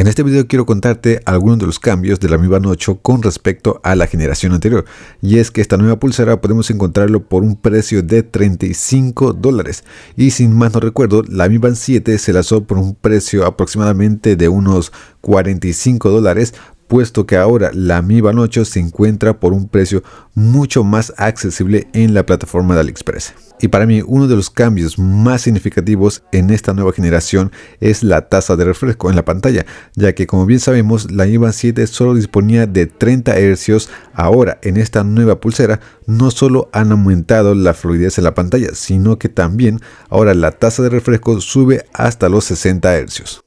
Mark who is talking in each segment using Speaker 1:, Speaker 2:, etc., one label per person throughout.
Speaker 1: En este video quiero contarte algunos de los cambios de la Mi Band 8 con respecto a la generación anterior, y es que esta nueva pulsera podemos encontrarlo por un precio de $35, y sin más no recuerdo, la Mi Band 7 se lanzó por un precio aproximadamente de unos $45, puesto que ahora la Mi Band 8 se encuentra por un precio mucho más accesible en la plataforma de AliExpress. Y para mí uno de los cambios más significativos en esta nueva generación es la tasa de refresco en la pantalla, ya que como bien sabemos la Mi Band 7 solo disponía de 30 Hz, ahora en esta nueva pulsera no solo han aumentado la fluidez en la pantalla, sino que también ahora la tasa de refresco sube hasta los 60 Hz.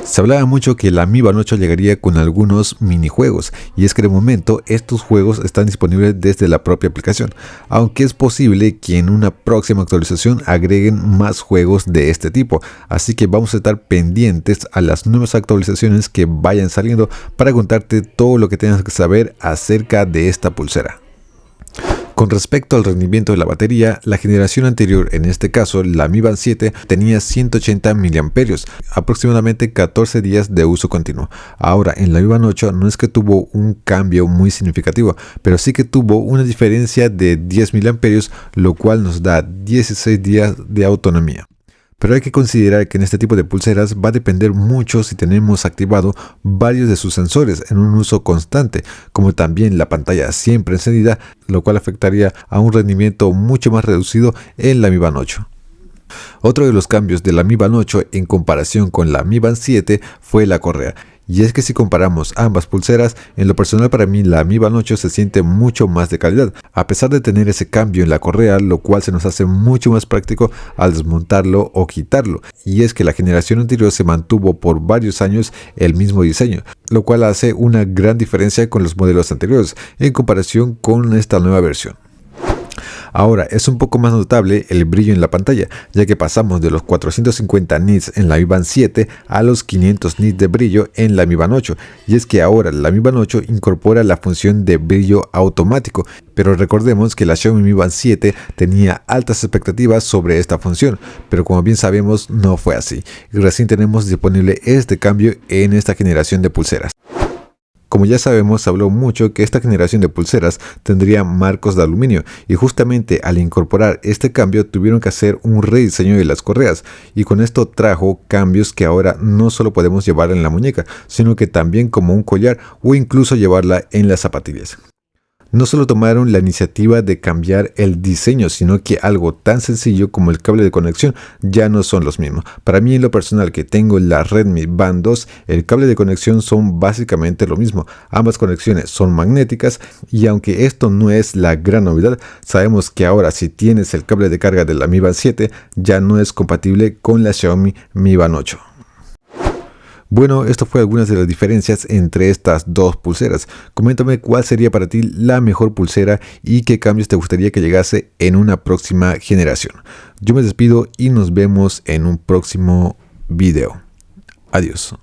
Speaker 1: Se hablaba mucho que la Mi Band 8 llegaría con algunos minijuegos, y es que de momento estos juegos están disponibles desde la propia aplicación, aunque es posible que en una próxima actualización agreguen más juegos de este tipo, así que vamos a estar pendientes a las nuevas actualizaciones que vayan saliendo para contarte todo lo que tengas que saber acerca de esta pulsera. Con respecto al rendimiento de la batería, la generación anterior, en este caso la Mi Band 7, tenía 180 mAh, aproximadamente 14 días de uso continuo. Ahora en la Mi Band 8 no es que tuvo un cambio muy significativo, pero sí que tuvo una diferencia de 10 mAh, lo cual nos da 16 días de autonomía. Pero hay que considerar que en este tipo de pulseras va a depender mucho si tenemos activado varios de sus sensores en un uso constante, como también la pantalla siempre encendida, lo cual afectaría a un rendimiento mucho más reducido en la Mi Band 8. Otro de los cambios de la Mi Band 8 en comparación con la Mi Band 7 fue la correa. Y es que si comparamos ambas pulseras, en lo personal para mí la Mi Band 8 se siente mucho más de calidad, a pesar de tener ese cambio en la correa, lo cual se nos hace mucho más práctico al desmontarlo o quitarlo. Y es que la generación anterior se mantuvo por varios años el mismo diseño, lo cual hace una gran diferencia con los modelos anteriores en comparación con esta nueva versión. Ahora es un poco más notable el brillo en la pantalla, ya que pasamos de los 450 nits en la Mi Band 7 a los 500 nits de brillo en la Mi Band 8, y es que ahora la Mi Band 8 incorpora la función de brillo automático, pero recordemos que la Xiaomi Mi Band 7 tenía altas expectativas sobre esta función, pero como bien sabemos no fue así, y recién tenemos disponible este cambio en esta generación de pulseras. Como ya sabemos, se habló mucho que esta generación de pulseras tendría marcos de aluminio, y justamente al incorporar este cambio tuvieron que hacer un rediseño de las correas, y con esto trajo cambios que ahora no solo podemos llevar en la muñeca, sino que también como un collar o incluso llevarla en las zapatillas. No solo tomaron la iniciativa de cambiar el diseño, sino que algo tan sencillo como el cable de conexión ya no son los mismos. Para mí, en lo personal, que tengo la Redmi Band 2, el cable de conexión son básicamente lo mismo. Ambas conexiones son magnéticas, y aunque esto no es la gran novedad, sabemos que ahora si tienes el cable de carga de la Mi Band 7 ya no es compatible con la Xiaomi Mi Band 8. Bueno, esto fue algunas de las diferencias entre estas dos pulseras. Coméntame cuál sería para ti la mejor pulsera y qué cambios te gustaría que llegase en una próxima generación. Yo me despido y nos vemos en un próximo video. Adiós.